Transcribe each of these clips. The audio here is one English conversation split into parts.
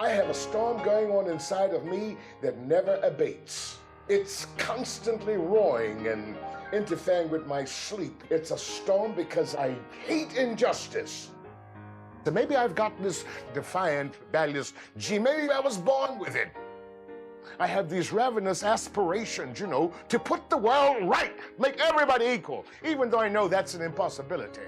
I have a storm going on inside of me that never abates. It's constantly roaring and interfering with my sleep. It's a storm because I hate injustice. So maybe I've got this defiant, rebellious gene. Maybe I was born with it. I have these ravenous aspirations, you know, to put the world right, make everybody equal, even though I know that's an impossibility.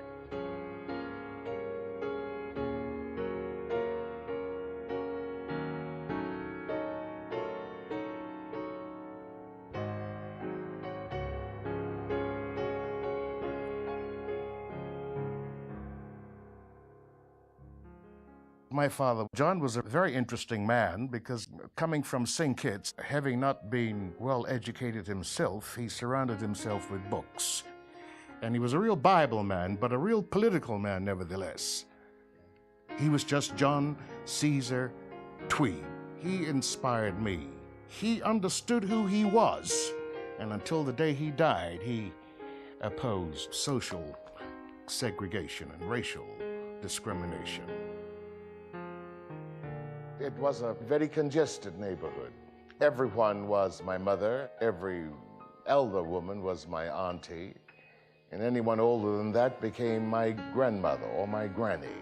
My father, John, was a very interesting man because coming from St. Kitts, having not been well educated himself, he surrounded himself with books. And he was a real Bible man, but a real political man nevertheless. He was just John Caesar Tweed. He inspired me. He understood who he was. And until the day he died, he opposed social segregation and racial discrimination. It was a very congested neighborhood. Everyone was my mother, every elder woman was my auntie, and anyone older than that became my grandmother or my granny.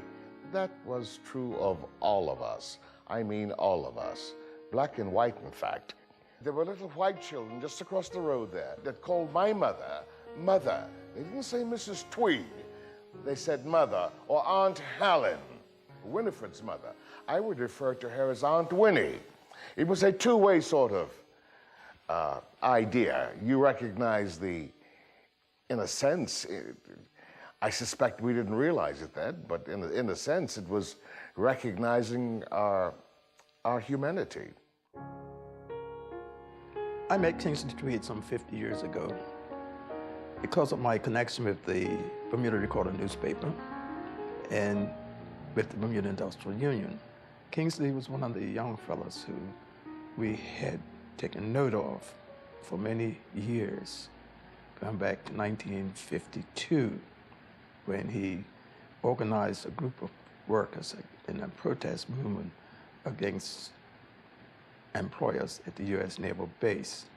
That was true of all of us. I mean all of us. Black and white, in fact. There were little white children just across the road there that called my mother, Mother. They didn't say Mrs. Tweed. They said Mother or Aunt Helen, Winifred's mother. I would refer to her as Aunt Winnie. It was a two-way sort of idea. You recognize in a sense, I suspect we didn't realize it then, but in a sense, it was recognizing our humanity. I met Kingsley Tweed some 50 years ago because of my connection with the Bermuda Recorder newspaper and with the Bermuda Industrial Union. Kingsley was one of the young fellows who we had taken note of for many years, going back to 1952, when he organized a group of workers in a protest movement against employers at the U.S. Naval Base.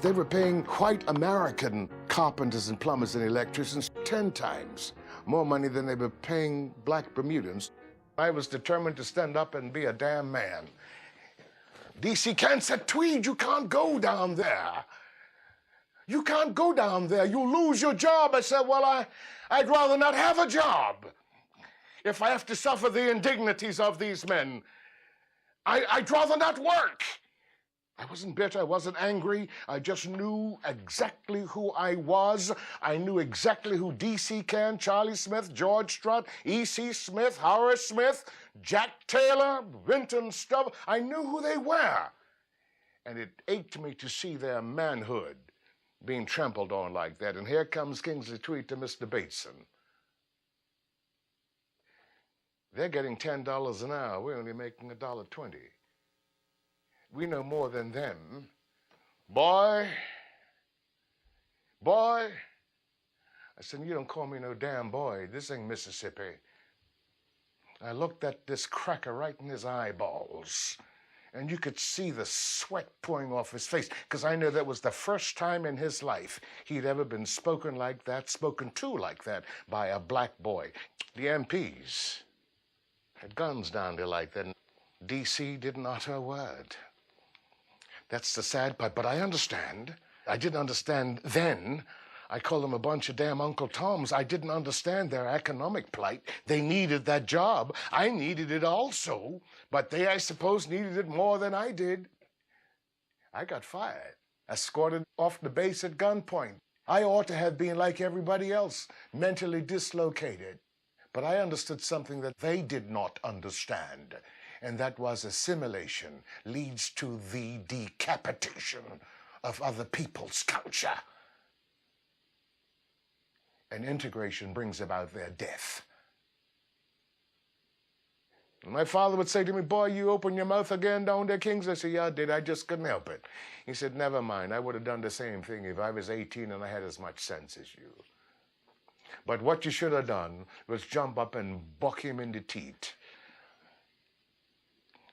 They were paying white American carpenters and plumbers and electricians 10 times more money than they were paying black Bermudans. I was determined to stand up and be a damn man. D.C. Kent said, Tweed, you can't go down there. You can't go down there. You'll lose your job. I said, well, I'd rather not have a job. If I have to suffer the indignities of these men, I'd rather not work. I wasn't bitter, I wasn't angry. I just knew exactly who I was. I knew exactly who D.C. Kent, Charlie Smith, George Strutt, E.C. Smith, Horace Smith, Jack Taylor, Winton Stubb. I knew who they were. And it ached me to see their manhood being trampled on like that. And here comes Kingsley Tweed to Mr. Bateson. They're getting $10 an hour. We're only making $1.20. We know more than them. Boy, I said, you don't call me no damn boy. This ain't Mississippi. I looked at this cracker right in his eyeballs, and you could see the sweat pouring off his face, because I knew that was the first time in his life he'd ever been spoken like that, spoken to like that by a black boy. The MPs had guns down there like that. D.C. didn't utter a word. That's the sad part, but I understand. I didn't understand then. I called them a bunch of damn Uncle Toms. I didn't understand their economic plight. They needed that job. I needed it also, but they, I suppose, needed it more than I did. I got fired, escorted off the base at gunpoint. I ought to have been like everybody else, mentally dislocated. But I understood something that they did not understand. And that was assimilation leads to the decapitation of other people's culture. And integration brings about their death. And my father would say to me, boy, you open your mouth again down there, Kings? I said, yeah, I did. I just couldn't help it. He said, never mind. I would have done the same thing if I was 18 and I had as much sense as you. But what you should have done was jump up and buck him in the teeth.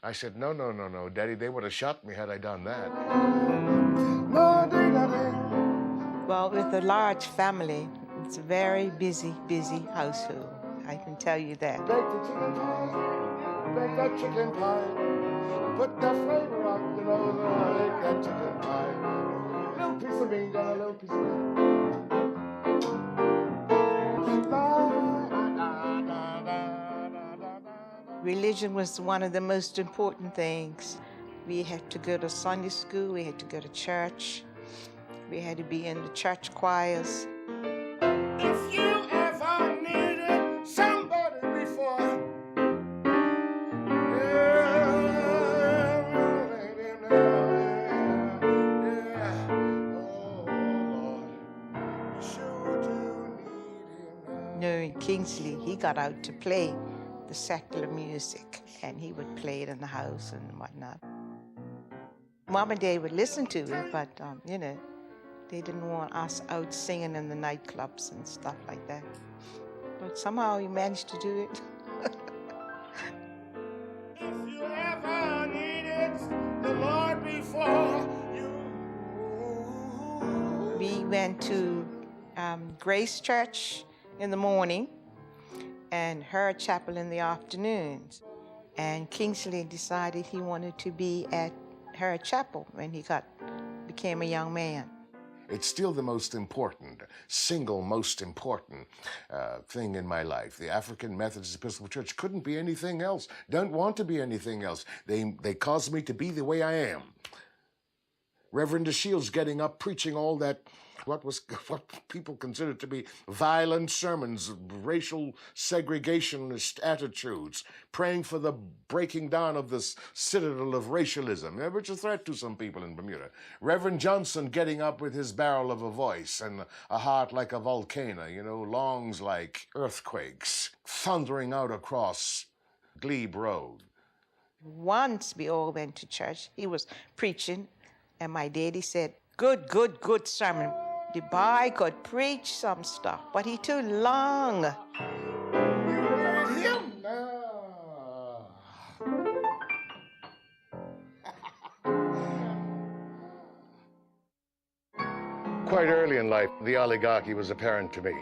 I said, no, no, no, no, Daddy, they would have shot me had I done that. Well, with a large family, it's a very busy, busy household. I can tell you that. Bake the chicken pie, bake that chicken pie, put the flavor on, you know, bake that chicken pie. Little piece of meat, a little piece of meat. Religion was one of the most important things. We had to go to Sunday school, we had to go to church, we had to be in the church choirs. If you ever needed somebody before, Knowing Kingsley, he got out to play the secular music, and he would play it in the house and whatnot. Mom and Dad would listen to it, but, you know, they didn't want us out singing in the nightclubs and stuff like that. But somehow he managed to do it. if you ever needed the Lord before you. We went to Grace Church in the morning and her chapel in the afternoons. And Kingsley decided he wanted to be at her chapel when he became a young man. It's still the most important, single most important thing in my life. The African Methodist Episcopal Church couldn't be anything else, don't want to be anything else. They caused me to be the way I am. Reverend DeShields getting up, preaching all that, what people considered to be violent sermons, racial segregationist attitudes, praying for the breaking down of this citadel of racialism, which is a threat to some people in Bermuda. Reverend Johnson getting up with his barrel of a voice and a heart like a volcano, you know, lungs like earthquakes, thundering out across Glebe Road. Once we all went to church, he was preaching, and my daddy said, good, good, good sermon. The boy could preach some stuff, but he too long. Him now. Quite early in life, the oligarchy was apparent to me.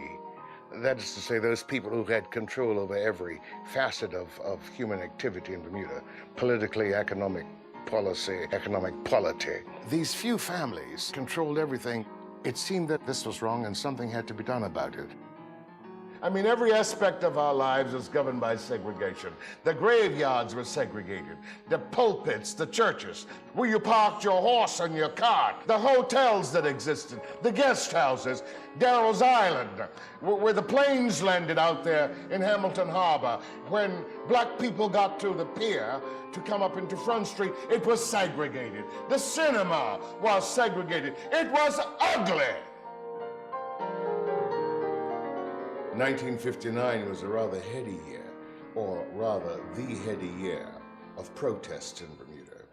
That is to say, those people who had control over every facet of human activity in Bermuda, politically, economic policy, economic polity. These few families controlled everything. It seemed that this was wrong and something had to be done about it. I mean, every aspect of our lives was governed by segregation. The graveyards were segregated. The pulpits, the churches, where you parked your horse and your cart, the hotels that existed, the guest houses, Darrell's Island, where the planes landed out there in Hamilton Harbor. When black people got to the pier to come up into Front Street, it was segregated. The cinema was segregated. It was ugly. 1959 was a rather heady year, or rather the heady year of protests in Bermuda.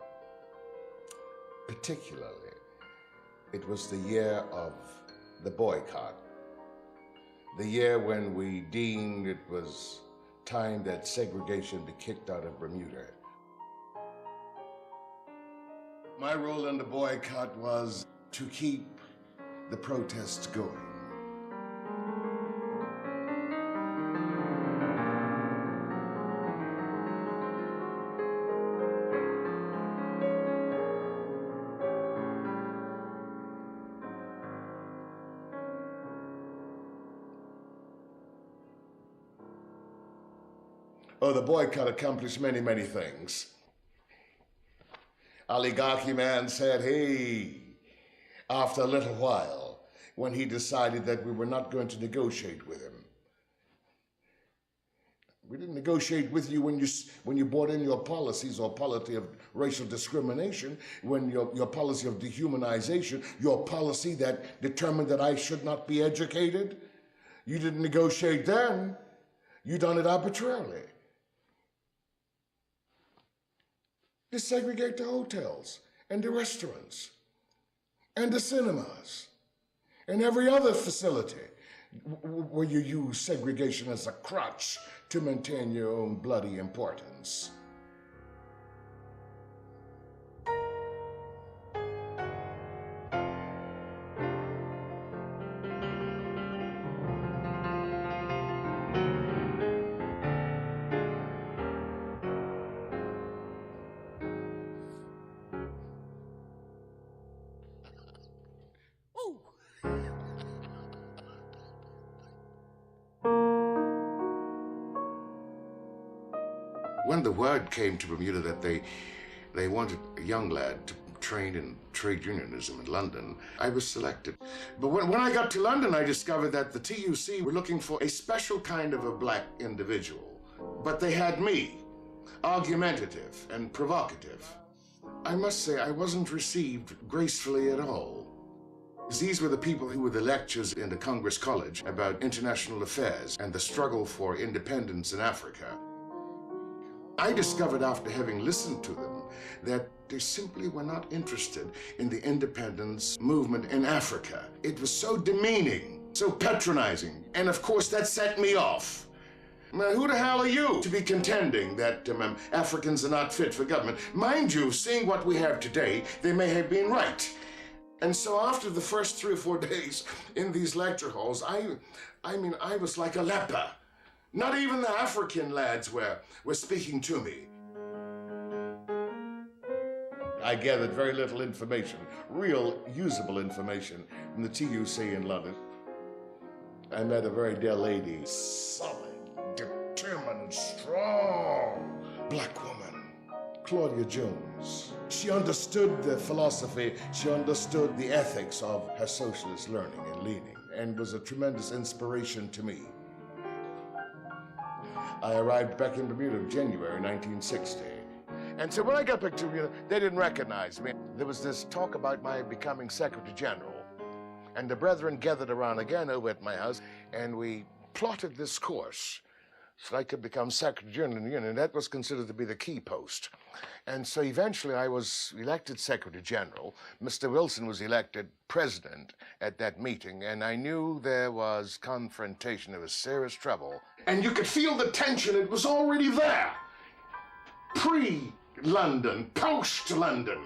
Particularly, it was the year of the boycott, the year when we deemed it was time that segregation be kicked out of Bermuda. My role in the boycott was to keep the protests going. Oh, the boycott accomplished many, many things. Oligarchy man said, hey, after a little while, when he decided that we were not going to negotiate with him. We didn't negotiate with you when you brought in your policies or policy of racial discrimination, when your policy of dehumanization, your policy that determined that I should not be educated. You didn't negotiate then. You done it arbitrarily. Desegregate the hotels and the restaurants and the cinemas and every other facility where you use segregation as a crutch to maintain your own bloody importance. When the word came to Bermuda that they wanted a young lad to train in trade unionism in London, I was selected. But when I got to London, I discovered that the TUC were looking for a special kind of a black individual. But they had me, argumentative and provocative. I must say, I wasn't received gracefully at all. These were the people who were the lectures in the Congress College about international affairs and the struggle for independence in Africa. I discovered after having listened to them that they simply were not interested in the independence movement in Africa. It was so demeaning, so patronizing, and of course that set me off. Now, who the hell are you to be contending that Africans are not fit for government? Mind you, seeing what we have today, they may have been right. And so after the first 3 or 4 days in these lecture halls, I mean, I was like a leper. Not even the African lads were speaking to me. I gathered very little information, real usable information from the TUC in London. I met a very dear lady, solid, determined, strong black woman, Claudia Jones. She understood the philosophy, she understood the ethics of her socialist learning and leaning, and was a tremendous inspiration to me. I arrived back in Bermuda in January 1960. And so when I got back to Bermuda, they didn't recognize me. There was this talk about my becoming Secretary General. And the brethren gathered around again over at my house, and we plotted this course so I could become Secretary General in the Union. And that was considered to be the key post. And so eventually I was elected Secretary General. Mr. Wilson was elected President at that meeting, and I knew there was confrontation, there was serious trouble. And you could feel the tension, it was already there. Pre-London, post-London,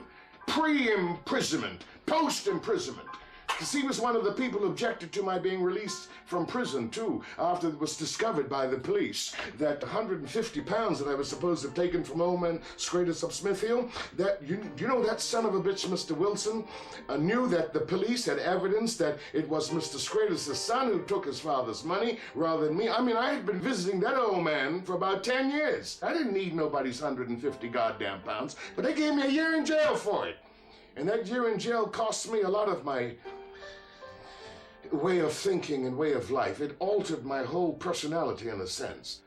pre-imprisonment, post-imprisonment. Because he was one of the people who objected to my being released from prison, too, after it was discovered by the police that 150 pounds that I was supposed to have taken from old man Schrader's of Smithfield, that, you know, that son of a bitch, Mr. Wilson, knew that the police had evidence that it was Mr. Schrader's son who took his father's money rather than me. I mean, I had been visiting that old man for about 10 years. I didn't need nobody's 150 goddamn pounds, but they gave me a year in jail for it. And that year in jail cost me a lot of my way of thinking and way of life. It altered my whole personality in a sense.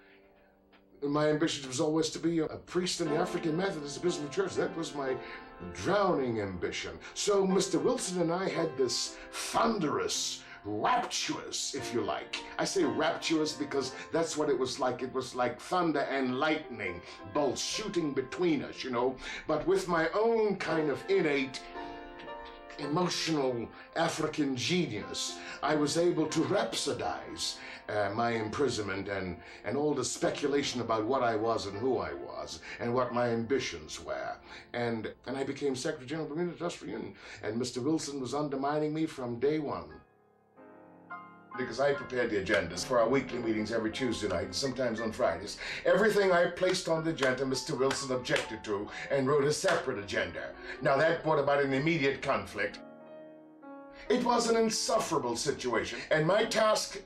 My ambition was always to be a priest in the African Methodist Episcopal Church. That was my drowning ambition. So Mr. Wilson and I had this thunderous, rapturous, if you like. I say rapturous because that's what it was like. It was like thunder and lightning, bolts shooting between us, you know. But with my own kind of innate emotional African genius, I was able to rhapsodize my imprisonment and all the speculation about what I was and who I was and what my ambitions were. And I became Secretary General of the Bermuda Industrial Union, and Mr. Wilson was undermining me from day one. Because I prepared the agendas for our weekly meetings every Tuesday night, and sometimes on Fridays. Everything I placed on the agenda, Mr. Wilson objected to and wrote a separate agenda. Now that brought about an immediate conflict. It was an insufferable situation, and my task,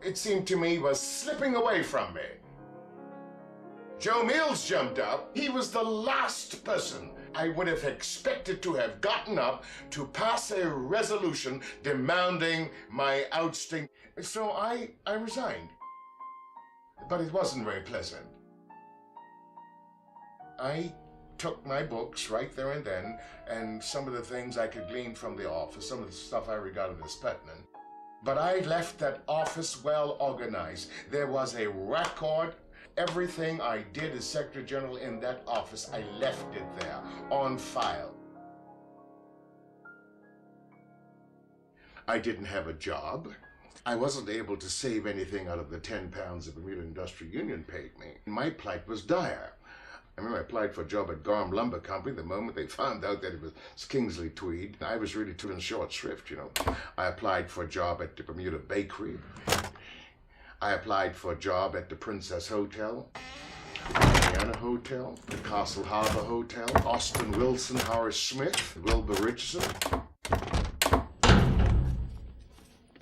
it seemed to me, was slipping away from me. Joe Mills jumped up. He was the last person I would have expected to have gotten up to pass a resolution demanding my ousting. So I resigned. But it wasn't very pleasant. I took my books right there and then, and some of the things I could glean from the office, some of the stuff I regarded as pertinent. But I left that office well organized. There was a record. Everything I did as Secretary General in that office, I left it there, on file. I didn't have a job. I wasn't able to save anything out of the 10 pounds the Bermuda Industrial Union paid me. My plight was dire. I remember I applied for a job at Gorham Lumber Company. The moment they found out that it was Kingsley Tweed, I was really too in short shrift, you know. I applied for a job at the Bermuda Bakery. I applied for a job at the Princess Hotel, the Indiana Hotel, the Castle Harbor Hotel, Austin Wilson, Horace Smith, Wilbur Richardson.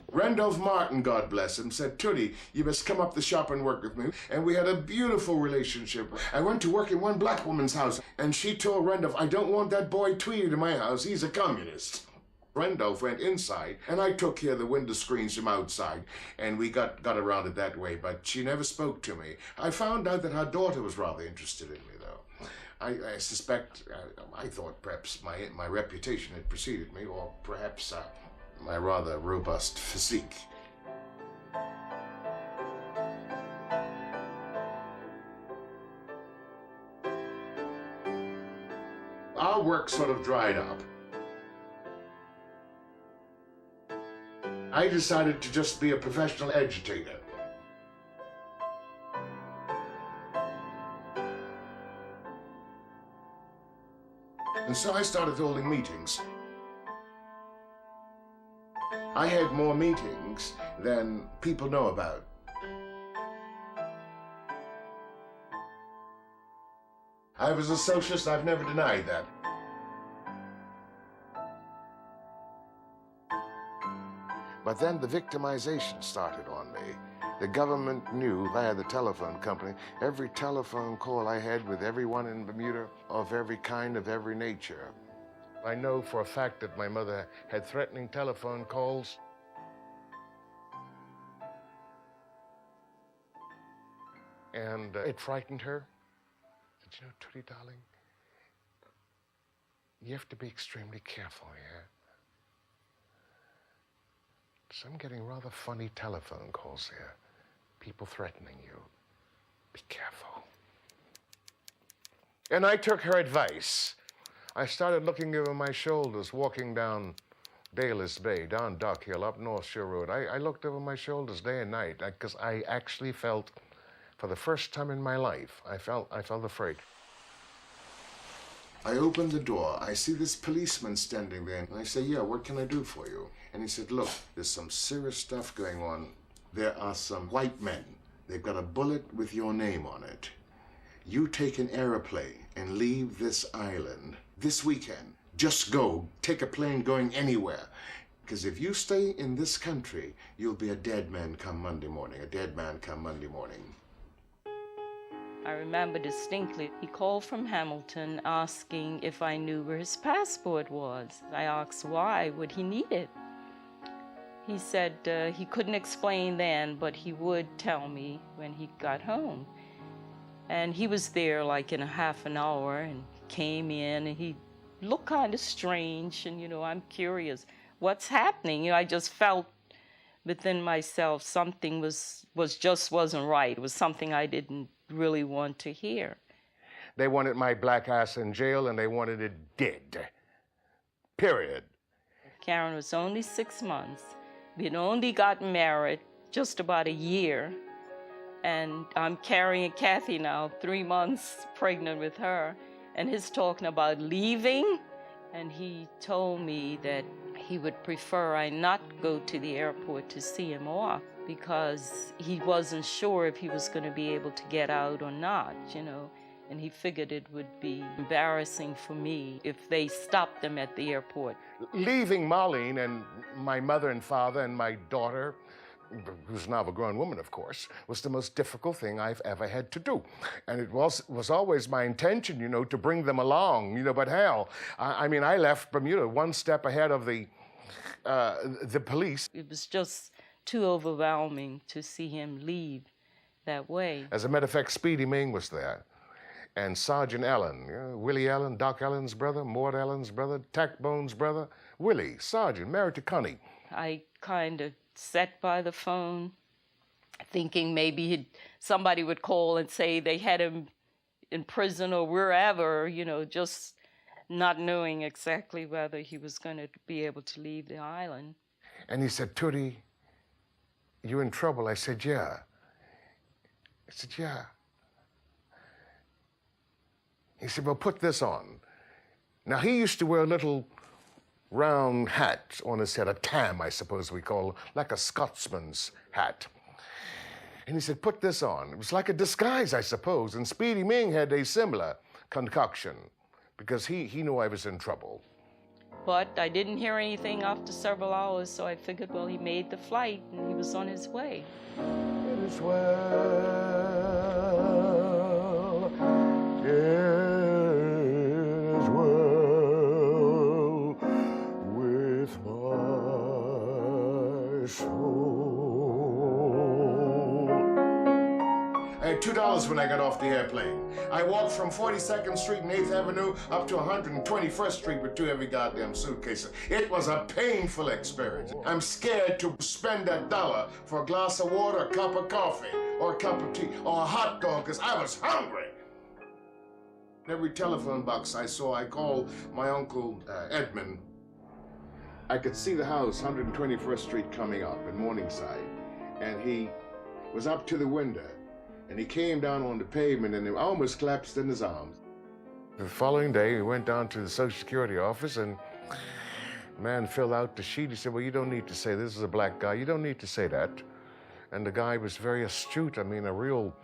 Randolph Martin, God bless him, said, "Tootie, you must come up the shop and work with me." And we had a beautiful relationship. I went to work in one black woman's house, and she told Randolph, "I don't want that boy Tweed in my house. He's a communist." Randolph went inside, and I took care of the window screens from outside, and we got around it that way, but she never spoke to me. I found out that her daughter was rather interested in me, though. I suspect, I thought perhaps my reputation had preceded me, or perhaps my rather robust physique. Our work sort of dried up. I decided to just be a professional agitator. And so I started holding meetings. I had more meetings than people know about. I was a socialist, I've never denied that. But then the victimization started on me. The government knew via the telephone company every telephone call I had with everyone in Bermuda of every kind, of every nature. I know for a fact that my mother had threatening telephone calls. And it frightened her. I said, "You know, Tootie, darling, you have to be extremely careful here. So I'm getting rather funny telephone calls here. People threatening you. Be careful." And I took her advice. I started looking over my shoulders, walking down Dalis Bay, down Duck Hill, up North Shore Road. I looked over my shoulders day and night because I actually felt, for the first time in my life, I felt afraid. I opened the door. I see this policeman standing there. And I say, "Yeah, what can I do for you?" And he said, "Look, there's some serious stuff going on. There are some white men. They've got a bullet with your name on it. You take an airplane and leave this island this weekend. Just go. Take a plane going anywhere. Because if you stay in this country, you'll be a dead man come Monday morning. A dead man come Monday morning." I remember distinctly, he called from Hamilton asking if I knew where his passport was. I asked why would he need it. He said he couldn't explain then, but he would tell me when he got home. And he was there like in a half an hour and came in and he looked kind of strange and, you know, I'm curious, what's happening? You know, I just felt within myself something wasn't right. It was something I didn't really want to hear. They wanted my black ass in jail and they wanted it dead. Period. Karen was only 6 months. We had only gotten married just about a year. And I'm carrying Kathy now, 3 months pregnant with her. And he's talking about leaving. And he told me that he would prefer I not go to the airport to see him off because he wasn't sure if he was going to be able to get out or not, you know. And he figured it would be embarrassing for me if they stopped them at the airport. Leaving Marlene and my mother and father and my daughter, who's now a grown woman, of course, was the most difficult thing I've ever had to do. And it was always my intention, you know, to bring them along, you know, but hell, I mean, I left Bermuda one step ahead of the police. It was just too overwhelming to see him leave that way. As a matter of fact, Speedy Ming was there. And Sergeant Allen, you know, Willie Allen, Doc Allen's brother, Mort Allen's brother, Tackbone's brother, Willie, Sergeant, married to Connie. I kind of sat by the phone thinking maybe somebody would call and say they had him in prison or wherever, you know, just not knowing exactly whether he was going to be able to leave the island. And he said, "Tootie, "You in trouble?" I said, "Yeah." I said, "Yeah." He said, "Well, put this on." Now, he used to wear a little round hat on his head, a tam, I suppose we call it, like a Scotsman's hat. And he said, "Put this on." It was like a disguise, I suppose. And Speedy Ming had a similar concoction because he knew I was in trouble. But I didn't hear anything after several hours, so I figured, well, he made the flight and he was on his way. It is well, it is well with my soul. I had $2 when I got off the airplane. I walked from 42nd Street and 8th Avenue up to 121st Street with 2 heavy goddamn suitcases. It was a painful experience. I'm scared to spend $1 for a glass of water, a cup of coffee, or a cup of tea, or a hot dog, because I was hungry. Every telephone box I saw, I called my uncle Edmund. I could see the house, 121st Street, coming up in Morningside, and he was up to the window. And he came down on the pavement and I almost collapsed in his arms. The following day, we went down to the Social Security office and the man filled out the sheet. He said, "Well, you don't need to say this is a black guy. You don't need to say that." And the guy was very astute. I mean, a real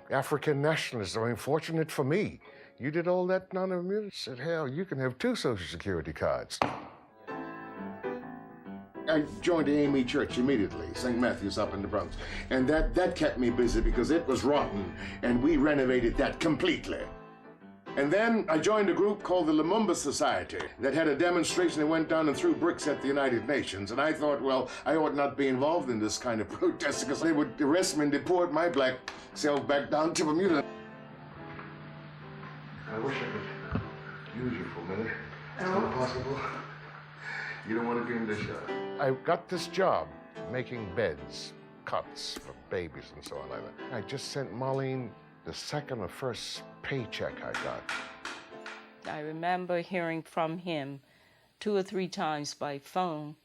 African nationalist. I mean, fortunate for me. "You did all that non-Bermuda?" I said, "Hell, you can have 2 Social Security cards." I joined the AME Church immediately, St. Matthew's up in the Bronx. And that kept me busy because it was rotten, and we renovated that completely. And then I joined a group called the Lumumba Society that had a demonstration that went down and threw bricks at the United Nations. And I thought, well, I ought not be involved in this kind of protest because they would arrest me and deport my black self back down to Bermuda. I wish I could use you for a minute. Is that possible? You don't want to be in this shot. I got this job making beds, cots for babies and so on like that. I just sent Marlene the second or first paycheck I got. I remember hearing from him 2 or 3 times by phone,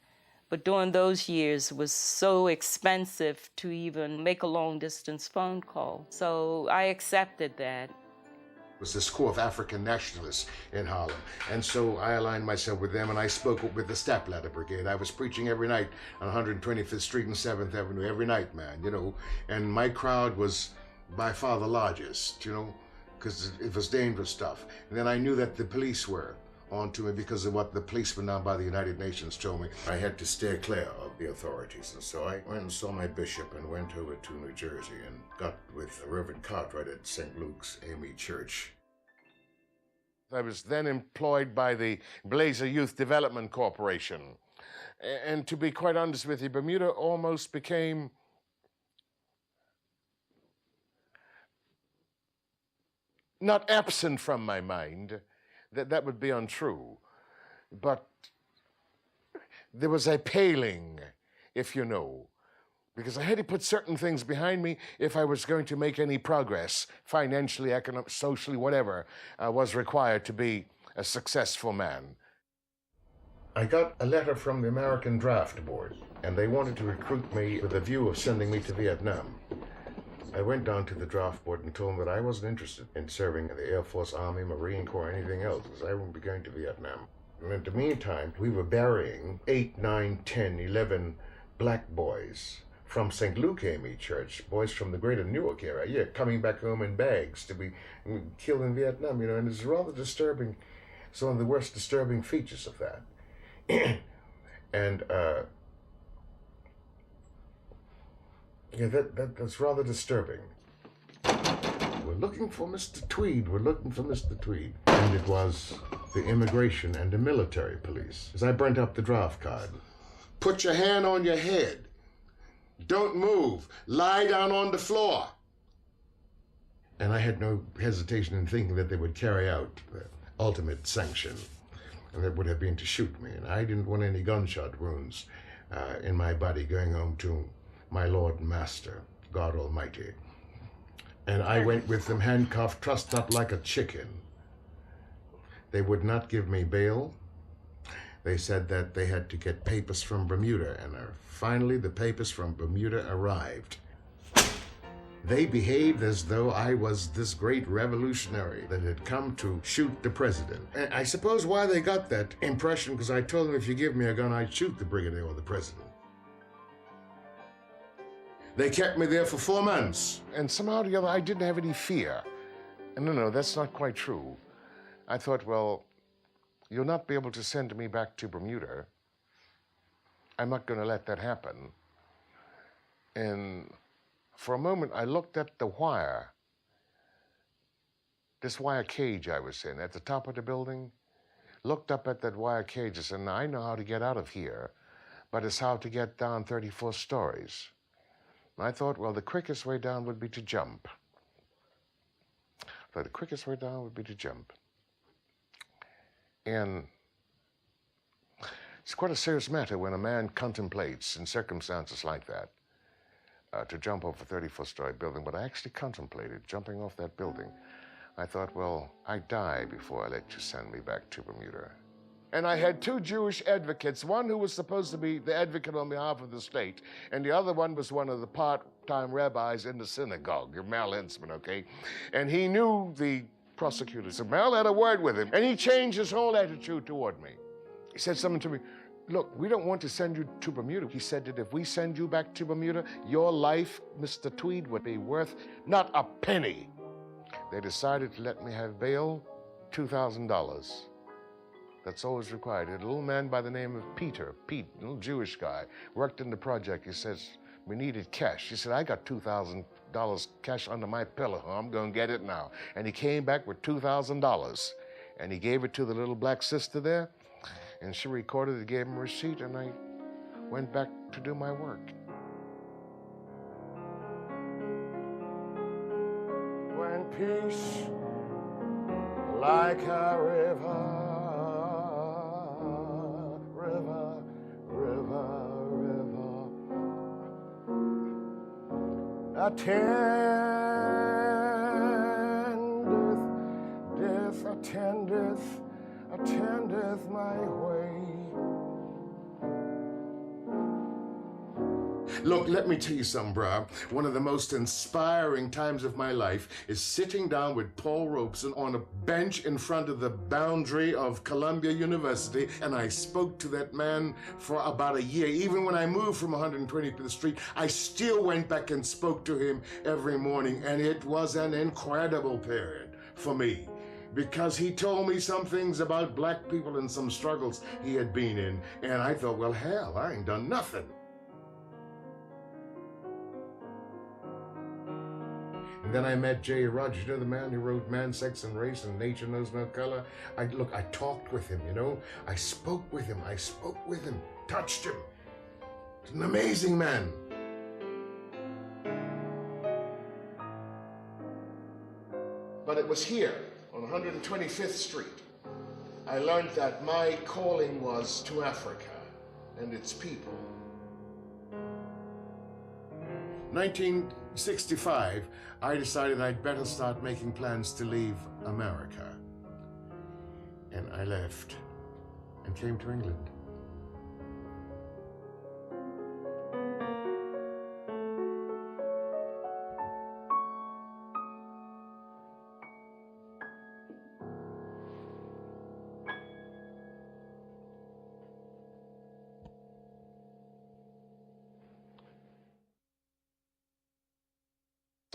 but during those years it was so expensive to even make a long-distance phone call. So I accepted that. It was this core of African nationalists in Harlem. And so I aligned myself with them and I spoke with the Stepladder Brigade. I was preaching every night on 125th Street and 7th Avenue, every night, man, you know. And my crowd was by far the largest, you know, because it was dangerous stuff. And then I knew that the police were onto me because of what the policemen down by the United Nations told me. I had to steer clear of the authorities. And so I went and saw my bishop and went over to New Jersey and got with Reverend Cartwright at St. Luke's AME Church. I was then employed by the Blazer Youth Development Corporation. And to be quite honest with you, Bermuda almost became not absent from my mind. That would be untrue. But there was a paling, if you know, because I had to put certain things behind me if I was going to make any progress, financially, economically, socially, whatever was required to be a successful man. I got a letter from the American Draft Board, and they wanted to recruit me with a view of sending me to Vietnam. I went down to the draft board and told them that I wasn't interested in serving in the Air Force, Army, Marine Corps, anything else, because I wouldn't be going to Vietnam. And in the meantime, we were burying 8, 9, 10, 11 black boys from St. Luke AME Church, boys from the greater Newark area, coming back home in bags to be killed in Vietnam, you know, and it's rather disturbing, it's one of the worst disturbing features of that. And yeah, that's rather disturbing. We're looking for Mr. Tweed. We're looking for Mr. Tweed. And it was the immigration and the military police. As I burnt up the draft card. Put your hand on your head. Don't move. Lie down on the floor. And I had no hesitation in thinking that they would carry out the ultimate sanction. And that would have been to shoot me. And I didn't want any gunshot wounds in my body going home to my Lord and Master, God Almighty. And I went with them handcuffed, trussed up like a chicken. They would not give me bail. They said that they had to get papers from Bermuda, and finally the papers from Bermuda arrived. They behaved as though I was this great revolutionary that had come to shoot the president. And I suppose why they got that impression, because I told them if you give me a gun, I'd shoot the brigadier or the president. They kept me there for 4 months. And somehow or the other, I didn't have any fear. And no, that's not quite true. I thought, well, you'll not be able to send me back to Bermuda. I'm not going to let that happen. And for a moment, I looked at the wire, this wire cage I was in at the top of the building, looked up at that wire cage and said, now, I know how to get out of here, but it's how to get down 34 stories. And I thought, well, the quickest way down would be to jump. The quickest way down would be to jump. And it's quite a serious matter when a man contemplates in circumstances like that to jump off a 34-story building, but I actually contemplated jumping off that building. I thought, well, I'd die before I let you send me back to Bermuda. And I had 2 Jewish advocates, one who was supposed to be the advocate on behalf of the state, and the other one was one of the part-time rabbis in the synagogue, Mel Hensman, okay? And he knew the prosecutor. So Mel had a word with him, and he changed his whole attitude toward me. He said something to me, look, we don't want to send you to Bermuda. He said that if we send you back to Bermuda, your life, Mr. Tweed, would be worth not a penny. They decided to let me have bail, $2,000. That's all was required. A little man by the name of Pete, a little Jewish guy, worked in the project. He says, we needed cash. He said, I got $2,000 cash under my pillow. I'm going to get it now. And he came back with $2,000. And he gave it to the little black sister there. And she recorded it, gave him a receipt, and I went back to do my work. When peace, like a river, attendeth my way. Look, let me tell you something, brah. One of the most inspiring times of my life is sitting down with Paul Robeson on a bench in front of the boundary of Columbia University, and I spoke to that man for about a year. Even when I moved from 120th to the street, I still went back and spoke to him every morning, and it was an incredible period for me, because he told me some things about black people and some struggles he had been in, and I thought, well, hell, I ain't done nothing. And then I met J. Rogers, you know, the man who wrote Man, Sex, and Race and Nature Knows No Color. I talked with him, you know. I spoke with him, touched him. He's an amazing man. But it was here, on 125th Street, I learned that my calling was to Africa and its people. 1965, I decided I'd better start making plans to leave America. And I left and came to England.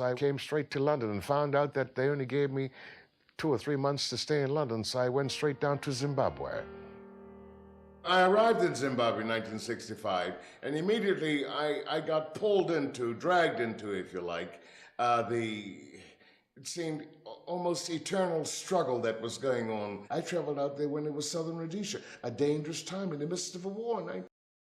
I came straight to London and found out that they only gave me 2 or 3 months to stay in London, so I went straight down to Zimbabwe. I arrived in Zimbabwe in 1965, and immediately I got dragged into, if you like, it seemed almost eternal struggle that was going on. I traveled out there when it was Southern Rhodesia, a dangerous time in the midst of a war.